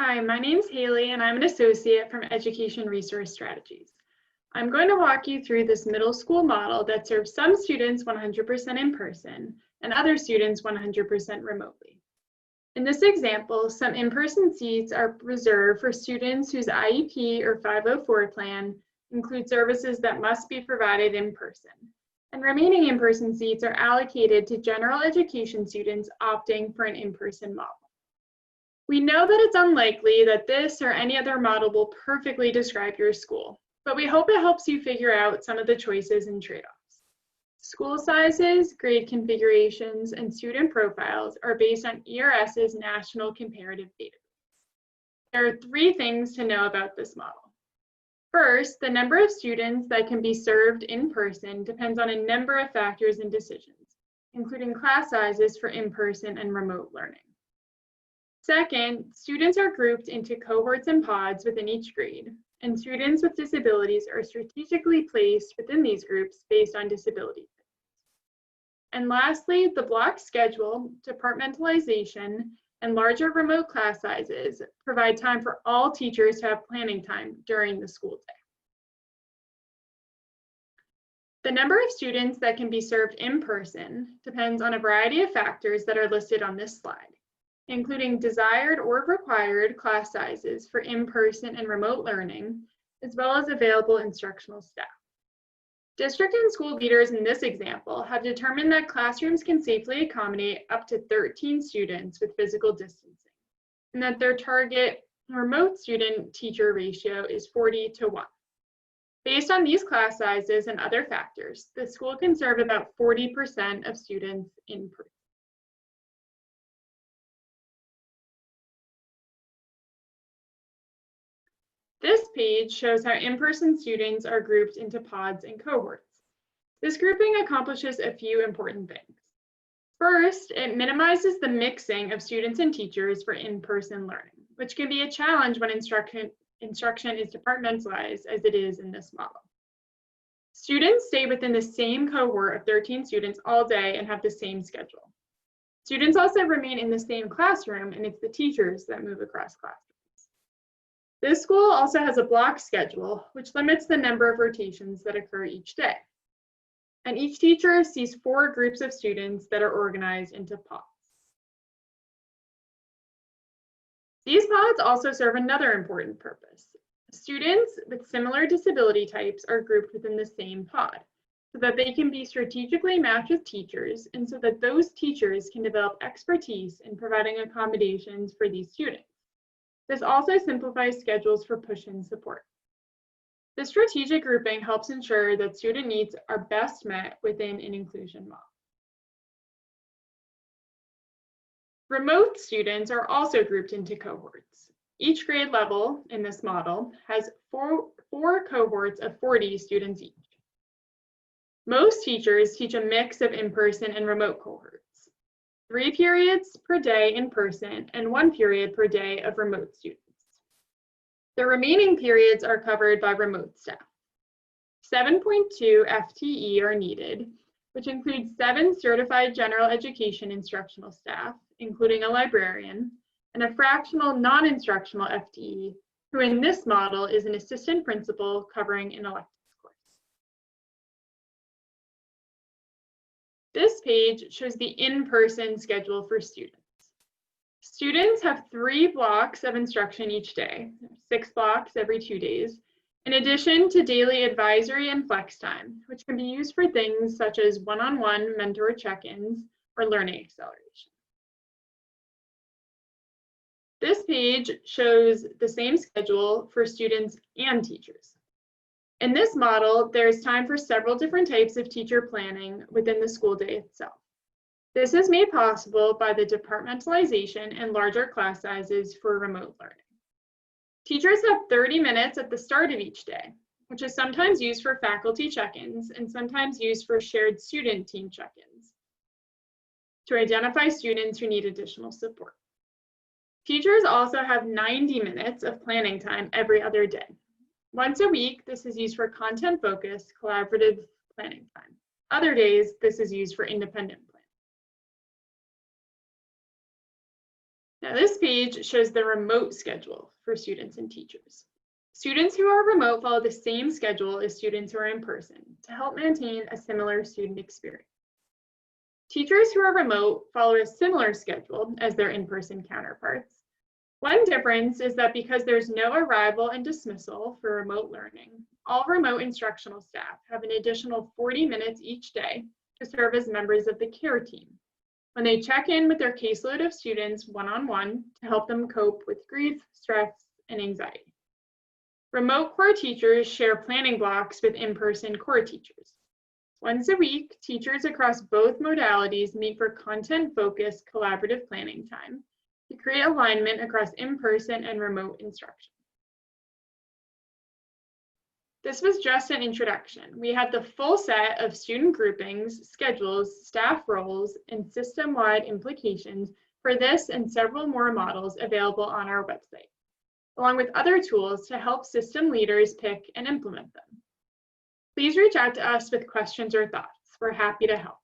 Hi, my name's Haley and I'm an associate from Education Resource Strategies. I'm going to walk you through this middle school model that serves some students 100% in person and other students 100% remotely. In this example, some in-person seats are reserved for students whose IEP or 504 plan include services that must be provided in person, and remaining in-person seats are allocated to general education students opting for an in-person model. We know that it's unlikely that this or any other model will perfectly describe your school, but we hope it helps you figure out some of the choices and trade-offs. School sizes, grade configurations, and student profiles are based on ERS's National Comparative Database. There are 3 things to know about this model. First, the number of students that can be served in person depends on a number of factors and decisions, including class sizes for in-person and remote learning. Second, students are grouped into cohorts and pods within each grade, and students with disabilities are strategically placed within these groups based on disability. And lastly, the block schedule, departmentalization, and larger remote class sizes provide time for all teachers to have planning time during the school day. The number of students that can be served in person depends on a variety of factors that are listed on this slide, including desired or required class sizes for in-person and remote learning, as well as available instructional staff. District and school leaders in this example have determined that classrooms can safely accommodate up to 13 students with physical distancing, and that their target remote student-teacher ratio is 40:1. Based on these class sizes and other factors, the school can serve about 40% of students in person. This page shows how in-person students are grouped into pods and cohorts. This grouping accomplishes a few important things. First, it minimizes the mixing of students and teachers for in-person learning, which can be a challenge when instruction is departmentalized as it is in this model. Students stay within the same cohort of 13 students all day and have the same schedule. Students also remain in the same classroom, and it's the teachers that move across classrooms. This school also has a block schedule, which limits the number of rotations that occur each day. And each teacher sees 4 groups of students that are organized into pods. These pods also serve another important purpose. Students with similar disability types are grouped within the same pod, so that they can be strategically matched with teachers, and so that those teachers can develop expertise in providing accommodations for these students. This also simplifies schedules for push-in support. This strategic grouping helps ensure that student needs are best met within an inclusion model. Remote students are also grouped into cohorts. Each grade level in this model has four cohorts of 40 students each. Most teachers teach a mix of in-person and remote cohorts, 3 periods per day in person and 1 period per day of remote students. The remaining periods are covered by remote staff. 7.2 FTE are needed, which includes 7 certified general education instructional staff, including a librarian, and a fractional non-instructional FTE, who in this model is an assistant principal covering an electives course. This page shows the in-person schedule for students. Students have 3 blocks of instruction each day, 6 blocks every 2 days, in addition to daily advisory and flex time, which can be used for things such as one-on-one mentor check-ins or learning acceleration. This page shows the same schedule for students and teachers. In this model, there's time for several different types of teacher planning within the school day itself. This is made possible by the departmentalization and larger class sizes for remote learning. Teachers have 30 minutes at the start of each day, which is sometimes used for faculty check-ins and sometimes used for shared student team check-ins to identify students who need additional support. Teachers also have 90 minutes of planning time every other day. Once a week, this is used for content-focused, collaborative planning time. Other days, this is used for independent planning. Now this page shows the remote schedule for students and teachers. Students who are remote follow the same schedule as students who are in person to help maintain a similar student experience. Teachers who are remote follow a similar schedule as their in-person counterparts. One difference is that because there's no arrival and dismissal for remote learning, all remote instructional staff have an additional 40 minutes each day to serve as members of the care team when they check in with their caseload of students one-on-one to help them cope with grief, stress, and anxiety. Remote core teachers share planning blocks with in-person core teachers. Once a week, teachers across both modalities meet for content-focused collaborative planning time to create alignment across in-person and remote instruction. This was just an introduction. We have the full set of student groupings, schedules, staff roles, and system-wide implications for this and several more models available on our website, along with other tools to help system leaders pick and implement them. Please reach out to us with questions or thoughts. We're happy to help.